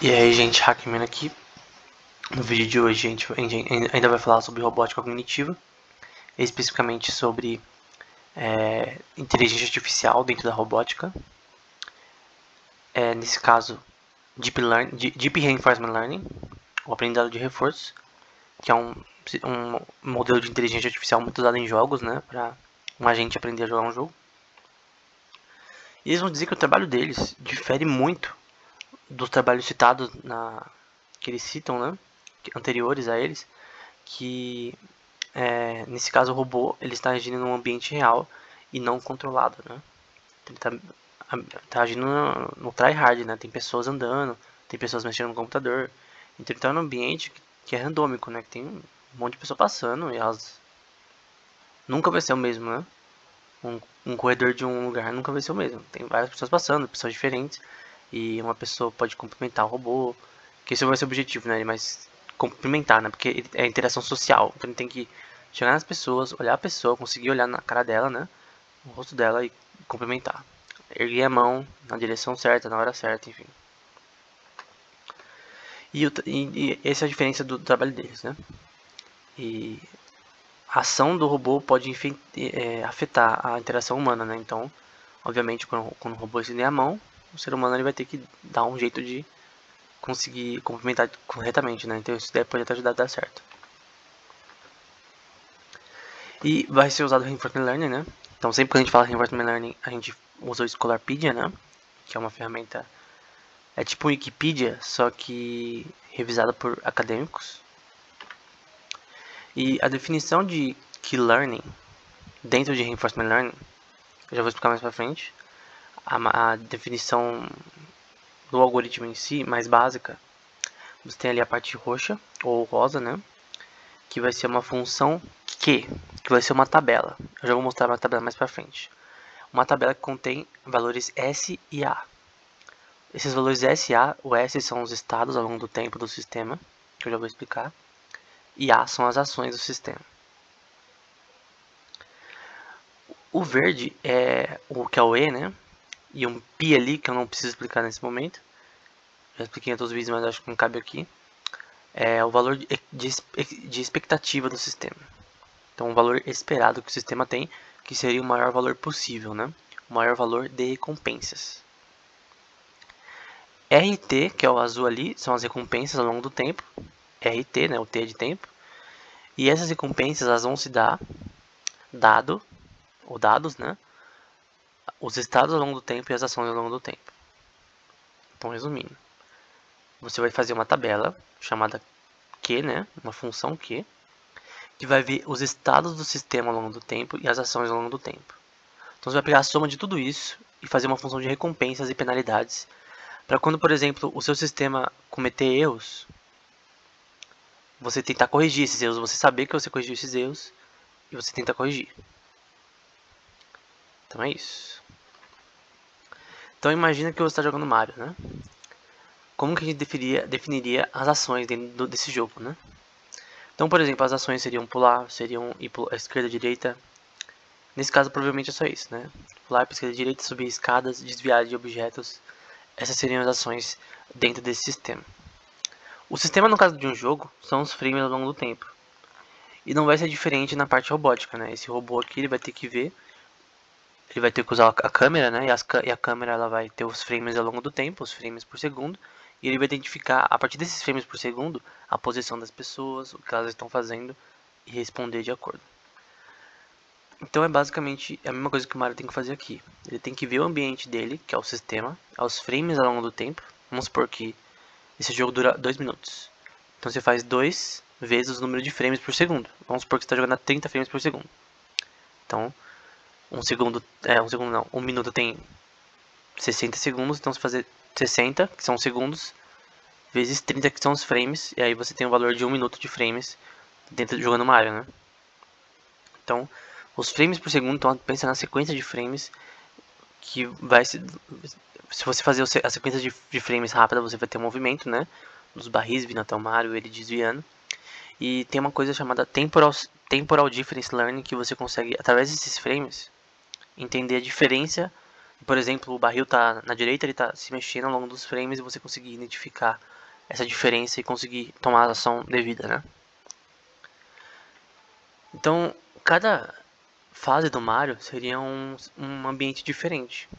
E aí, gente, Hackman aqui. No vídeo de hoje, a gente ainda vai falar sobre robótica cognitiva, especificamente sobre inteligência artificial dentro da robótica. Nesse caso, Deep Reinforcement Learning, o aprendizado de reforço, que é um modelo de inteligência artificial muito usado em jogos, né, para um agente aprender a jogar um jogo. E eles vão dizer que o trabalho deles difere muito dos trabalhos citados que eles citam, né, anteriores a eles, que nesse caso o robô ele está agindo num ambiente real e não controlado, né? Ele tá agindo no tryhard, né? Tem pessoas andando, tem pessoas mexendo no computador, então ele tá num ambiente que é randômico, né? Que tem um monte de pessoa passando e elas nunca vai ser o mesmo, né? Um corredor de um lugar nunca vai ser o mesmo. Tem várias pessoas passando, pessoas diferentes, e uma pessoa pode cumprimentar o robô, que esse vai ser o objetivo, né? Mas cumprimentar, né? Porque é interação social, então ele tem que chegar nas pessoas, olhar a pessoa, conseguir olhar na cara dela, né? No rosto dela e cumprimentar. Erguer a mão na direção certa, na hora certa, enfim. E essa é a diferença do trabalho deles, né? E a ação do robô pode afetar a interação humana, né? Então, obviamente, quando o robô estender a mão, o ser humano ele vai ter que dar um jeito de conseguir cumprimentar corretamente, né? Então isso daí pode até ajudar a dar certo. E vai ser usado Reinforcement Learning, né? Então sempre que a gente fala Reinforcement Learning, a gente usa o Scholarpedia, né? Que é uma ferramenta, é tipo um Wikipedia, só que revisada por acadêmicos. E a definição de Key Learning dentro de Reinforcement Learning, eu já vou explicar mais pra frente. A definição do algoritmo em si, mais básica, você tem ali a parte roxa ou rosa, né? Que vai ser uma função que vai ser uma tabela. Eu já vou mostrar uma tabela mais pra frente. Uma tabela que contém valores S e A. Esses valores S e A, o S são os estados ao longo do tempo do sistema, que eu já vou explicar, e A são as ações do sistema. O verde é o que é o E, né? E um pi ali, que eu não preciso explicar nesse momento. Já expliquei em outros vídeos, mas acho que não cabe aqui. É o valor de expectativa do sistema. Então, o valor esperado que o sistema tem, que seria o maior valor possível, né? O maior valor de recompensas. RT, que é o azul ali, são as recompensas ao longo do tempo. RT, né? O T é de tempo. E essas recompensas elas vão se dar ou dados, né? Os estados ao longo do tempo e as ações ao longo do tempo. Então, resumindo, você vai fazer uma tabela chamada Q, né? Uma função Q, que vai ver os estados do sistema ao longo do tempo e as ações ao longo do tempo. Então, você vai pegar a soma de tudo isso e fazer uma função de recompensas e penalidades para quando, por exemplo, o seu sistema cometer erros, você tentar corrigir esses erros, você saber que você corrigiu esses erros e você tenta corrigir. Então é isso. Então imagina que você está jogando Mario, né? Como que a gente definiria as ações dentro desse jogo, né? Então, por exemplo, as ações seriam pular, seriam ir para a esquerda e direita. Nesse caso, provavelmente é só isso, né? Pular para a esquerda e direita, subir escadas, desviar de objetos. Essas seriam as ações dentro desse sistema. O sistema, no caso de um jogo, são os frames ao longo do tempo. E não vai ser diferente na parte robótica, né? Esse robô aqui, ele vai ter que ver, ele vai ter que usar a câmera, né? E a câmera ela vai ter os frames ao longo do tempo, os frames por segundo. E ele vai identificar, a partir desses frames por segundo, a posição das pessoas, o que elas estão fazendo e responder de acordo. Então é basicamente a mesma coisa que o Mario tem que fazer aqui. Ele tem que ver o ambiente dele, que é o sistema, aos frames ao longo do tempo. Vamos supor que esse jogo dura 2 minutos. Então você faz 2 vezes o número de frames por segundo. Vamos supor que você está jogando a 30 frames por segundo. Então, um minuto tem 60 segundos, então você fazer 60, que são segundos, vezes 30, que são os frames, e aí você tem o valor de 1 minuto de frames dentro de jogando Mario, né? Então, os frames por segundo, então pensa na sequência de frames que vai se você fazer a sequência de frames rápida, você vai ter um movimento, né? Dos barris vindo até o Mario, ele desviando. E tem uma coisa chamada Temporal Difference Learning, que você consegue, através desses frames, entender a diferença Por exemplo, o barril tá na direita, ele tá se mexendo ao longo dos frames e você conseguir identificar essa diferença e conseguir tomar a ação devida, né? Então, cada fase do Mario seria um ambiente diferente.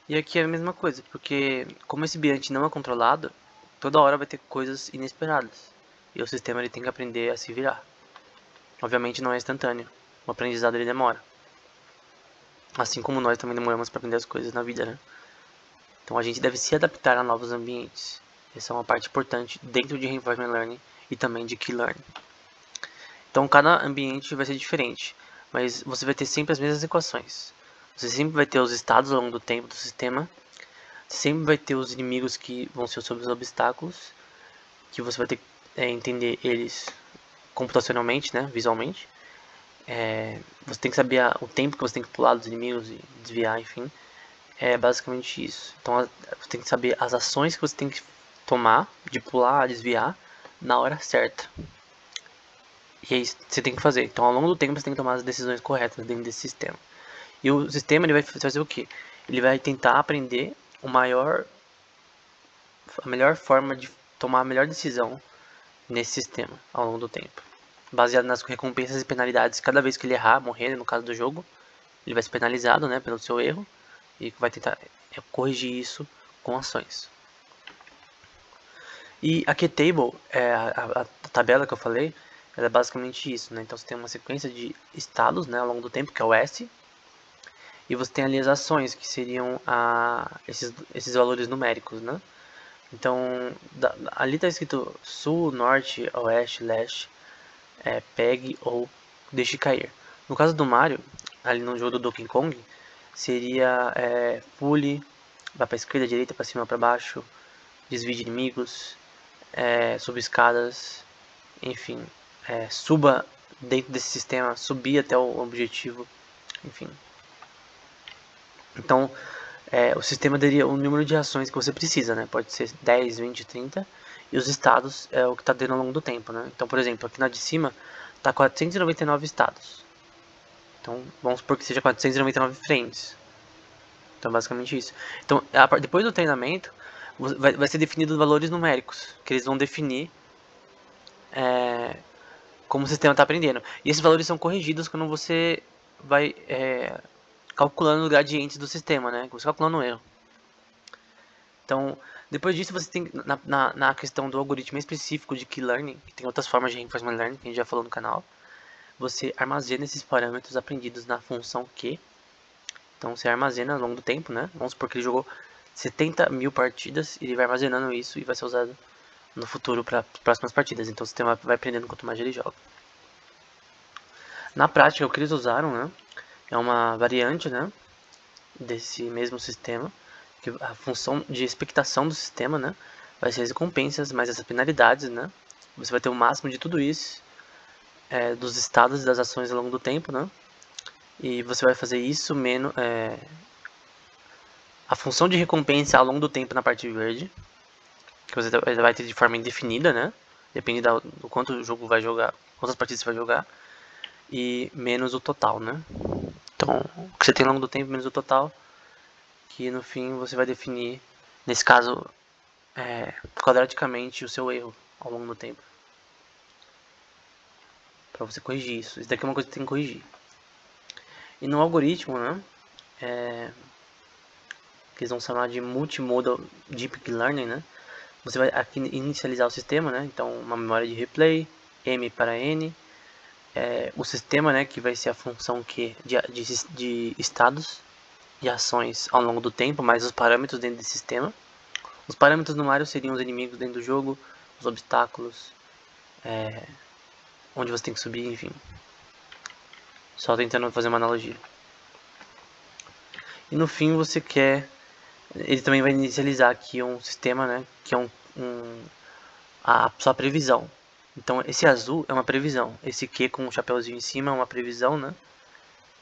E aqui é a mesma coisa, porque como esse ambiente não é controlado, toda hora vai ter coisas inesperadas. E o sistema ele tem que aprender a se virar. Obviamente não é instantâneo. O aprendizado ele demora. Assim como nós também demoramos para aprender as coisas na vida, né? Então a gente deve se adaptar a novos ambientes. Essa é uma parte importante dentro de Reinforcement Learning e também de Key Learning. Então cada ambiente vai ser diferente, mas você vai ter sempre as mesmas equações. Você sempre vai ter os estados ao longo do tempo do sistema. Você sempre vai ter os inimigos que vão ser sobre os obstáculos, que você vai ter que entender eles computacionalmente, né, visualmente. Você tem que saber o tempo que você tem que pular dos inimigos e desviar, enfim. É basicamente isso. Então você tem que saber as ações que você tem que tomar, de pular, desviar, na hora certa. E é isso que você tem que fazer. Então ao longo do tempo você tem que tomar as decisões corretas dentro desse sistema. E o sistema ele vai fazer o quê? Ele vai tentar aprender a melhor forma de tomar a melhor decisão nesse sistema ao longo do tempo. Baseado nas recompensas e penalidades. Cada vez que ele errar, morrer, no caso do jogo, ele vai ser penalizado, né, pelo seu erro. E vai tentar corrigir isso com ações. E a Keytable, a tabela que eu falei, ela é basicamente isso, né? Então você tem uma sequência de estados, né, ao longo do tempo, que é o S. E você tem ali as ações, que seriam esses valores numéricos, né? Então, ali está escrito sul, norte, oeste, leste, pegue ou deixe cair. No caso do Mario, ali no jogo do Donkey Kong, seria pule, vai para esquerda, direita, para cima, para baixo, desvie de inimigos, suba escadas, enfim, suba dentro desse sistema, subir até o objetivo, enfim. Então, o sistema daria o número de ações que você precisa, né? Pode ser 10, 20, 30. E os estados é o que está dando ao longo do tempo, né? Então, por exemplo, aqui na de cima está 499 estados. Então, vamos supor que seja 499 frames. Então, basicamente isso. Então, depois do treinamento, vai ser definido valores numéricos, que eles vão definir como o sistema está aprendendo. E esses valores são corrigidos quando você vai calculando os gradientes do sistema, né? Você calculando o erro. Então, depois disso, você tem na questão do algoritmo específico de Key Learning, que tem outras formas de Reinforcement Learning que a gente já falou no canal, você armazena esses parâmetros aprendidos na função Q. Então, você armazena ao longo do tempo, né? Vamos supor que ele jogou 70 mil partidas e ele vai armazenando isso e vai ser usado no futuro para as próximas partidas. Então, o sistema vai aprendendo quanto mais ele joga. Na prática, o que eles usaram, né, é uma variante, né, desse mesmo sistema, que a função de expectação do sistema, né, vai ser as recompensas mais as penalidades, né. Você vai ter o máximo de tudo isso, dos estados e das ações ao longo do tempo, né. E você vai fazer isso menos a função de recompensa ao longo do tempo na parte verde, que você vai ter de forma indefinida, né, depende do quanto o jogo vai jogar, quantas partidas você vai jogar, e menos o total, né. Então, o que você tem ao longo do tempo menos o total, que no fim você vai definir, nesse caso, quadraticamente o seu erro ao longo do tempo. Para você corrigir isso. Isso daqui é uma coisa que tem que corrigir. E no algoritmo, né, que eles vão chamar de Multimodal Deep Learning, né, você vai aqui inicializar o sistema, né, então uma memória de replay, M para N, o sistema, né, que vai ser a função Q de estados e ações ao longo do tempo, mais os parâmetros dentro desse sistema. Os parâmetros no Mario seriam os inimigos dentro do jogo, os obstáculos, onde você tem que subir, enfim. Só tentando fazer uma analogia. E no fim você quer... Ele também vai inicializar aqui um sistema, né, que é a sua previsão. Então esse azul é uma previsão. Esse Q com o chapéuzinho em cima é uma previsão, né,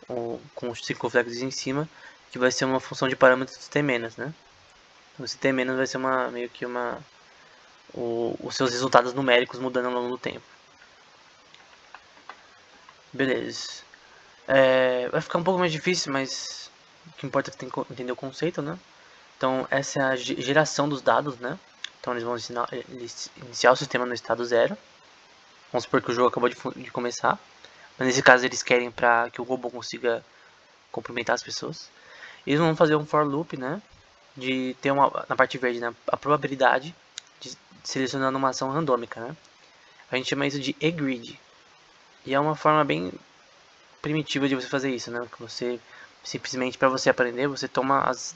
com os circunflexos em cima, que vai ser uma função de parâmetros T-, né. Então esse T- vai ser meio que os seus resultados numéricos mudando ao longo do tempo. Beleza. Vai ficar um pouco mais difícil, mas O que importa é que tem que entender o conceito, né? Então, essa é a geração dos dados, né? Então, eles vão iniciar o sistema no estado 0. Vamos supor que o jogo acabou de começar. Mas nesse caso, eles querem para que o robô consiga cumprimentar as pessoas. Eles vão fazer um for loop, né? De ter na parte verde, né, a probabilidade de selecionando uma ação randômica, né? A gente chama isso de e-grid. E é uma forma bem primitiva de você fazer isso, né? Que você simplesmente, para você aprender, você toma as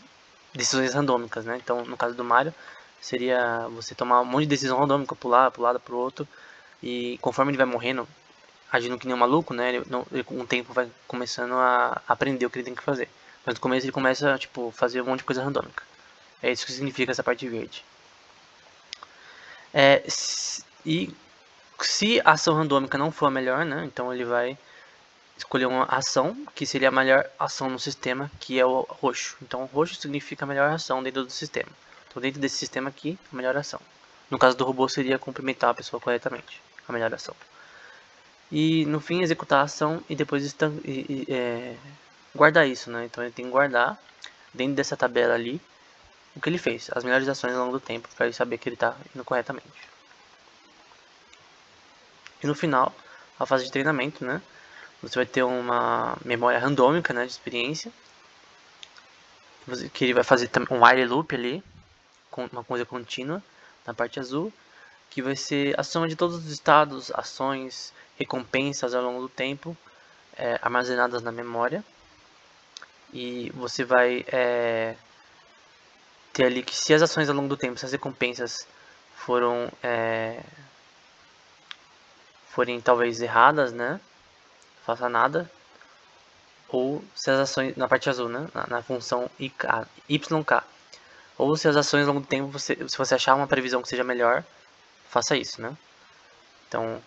decisões randômicas, né? Então, no caso do Mario, seria você tomar um monte de decisão randômica, pular pro lado, pro outro, e conforme ele vai morrendo, agindo que nem um maluco, né? Ele com o tempo vai começando a aprender o que ele tem que fazer. Mas no começo ele começa, tipo, fazer um monte de coisa randômica. É isso que significa essa parte verde. E se a ação randômica não for a melhor, né? Então ele vai escolher uma ação que seria a melhor ação no sistema, que é o roxo. Então, o roxo significa a melhor ação dentro do sistema. Então, dentro desse sistema aqui, a melhor ação. No caso do robô, seria cumprimentar a pessoa corretamente, a melhor ação. E, no fim, executar a ação e depois guardar isso, né? Então, ele tem que guardar, dentro dessa tabela ali, o que ele fez, as melhores ações ao longo do tempo, para ele saber que ele está indo corretamente. E, no final, a fase de treinamento, né? Você vai ter uma memória randômica, né, de experiência, que ele vai fazer um while loop ali, com uma coisa contínua, na parte azul, que vai ser a soma de todos os estados, ações, recompensas ao longo do tempo, armazenadas na memória. E você vai ter ali que se as ações ao longo do tempo, se as recompensas forem talvez erradas, né, faça nada, ou se as ações, na parte azul, né, na função YK, ou se as ações ao longo do tempo, se você achar uma previsão que seja melhor, faça isso, né? Então,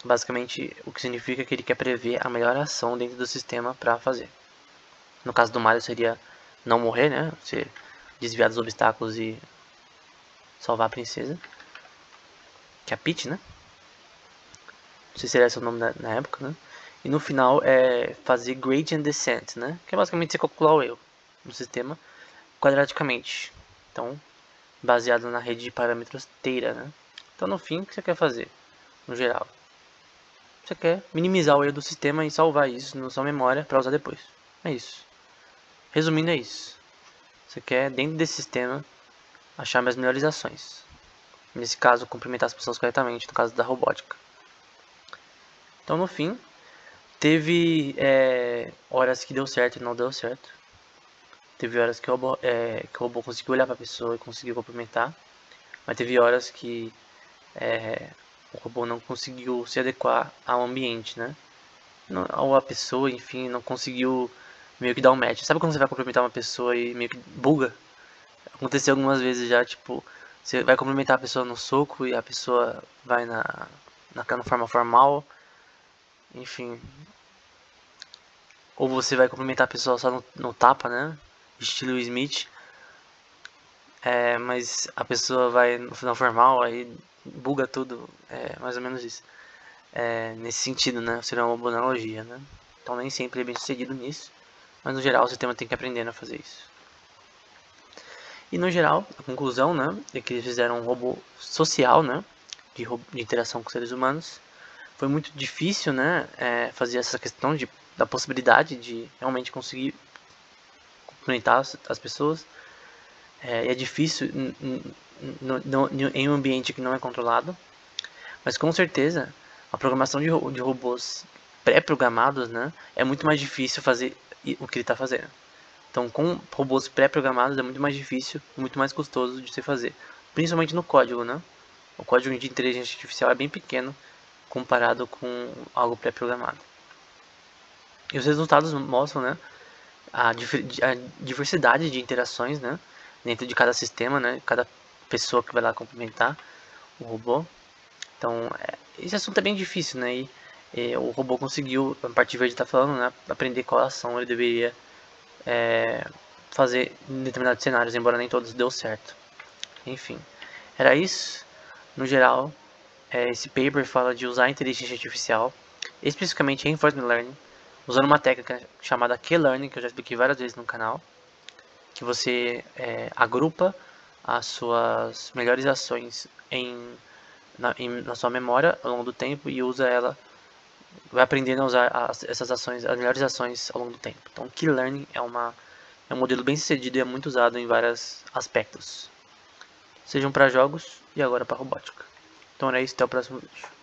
basicamente, o que significa que ele quer prever a melhor ação dentro do sistema para fazer. No caso do Mario seria não morrer, né? Você desviar dos obstáculos e salvar a princesa, que é a Peach, né? Não sei se era esse o nome na época, né? E no final é fazer gradient descent, né? Que é basicamente você calcular o erro no sistema quadraticamente. Então, baseado na rede de parâmetros Teira, né? Então, no fim, o que você quer fazer, no geral? Você quer minimizar o erro do sistema e salvar isso na sua memória para usar depois. É isso. Resumindo, é isso. Você quer, dentro desse sistema, achar as melhores ações. Nesse caso, cumprimentar as pessoas corretamente, no caso da robótica. Então, no fim, teve horas que deu certo e não deu certo. Teve horas que o robô conseguiu olhar para a pessoa e conseguiu cumprimentar. Mas teve horas que o robô não conseguiu se adequar ao ambiente, né? Ou a pessoa, enfim, não conseguiu meio que dar um match. Sabe quando você vai cumprimentar uma pessoa e meio que buga? Aconteceu algumas vezes já, tipo, você vai cumprimentar a pessoa no soco e a pessoa vai na forma formal, enfim. Ou você vai cumprimentar a pessoa só no tapa, né? Estilo Smith. Mas a pessoa vai no final formal, aí buga tudo. É mais ou menos isso. Nesse sentido, né? Seria uma boa analogia, né? Então nem sempre é bem sucedido nisso. Mas no geral o sistema tem que aprender a fazer isso. E no geral, a conclusão, né, é que eles fizeram um robô social, né, de interação com seres humanos. Foi muito difícil, né, fazer essa questão da possibilidade de realmente conseguir cumprimentar as pessoas. É difícil em um ambiente que não é controlado. Mas com certeza, a programação de robôs pré-programados, né, é muito mais difícil fazer o que ele está fazendo. Então, com robôs pré-programados é muito mais difícil, muito mais custoso de se fazer, principalmente no código, né? O código de inteligência artificial é bem pequeno comparado com algo pré-programado. E os resultados mostram, né, a diversidade de interações, né, dentro de cada sistema, né, cada pessoa que vai lá complementar o robô. Então, esse assunto é bem difícil, né? E o robô conseguiu, a parte verde está falando, né, aprender qual ação ele deveria fazer em determinados cenários, embora nem todos deu certo. Enfim, era isso. No geral, esse paper fala de usar a inteligência artificial, especificamente Reinforcement Learning, usando uma técnica chamada K-Learning, que eu já expliquei várias vezes no canal, que você agrupa as suas melhores ações na sua memória ao longo do tempo e usa ela, vai aprendendo a usar essas ações, as melhores ações ao longo do tempo. Então, K-Learning é um modelo bem sucedido e é muito usado em vários aspectos, sejam para jogos e agora para robótica. Então era isso, até o próximo vídeo.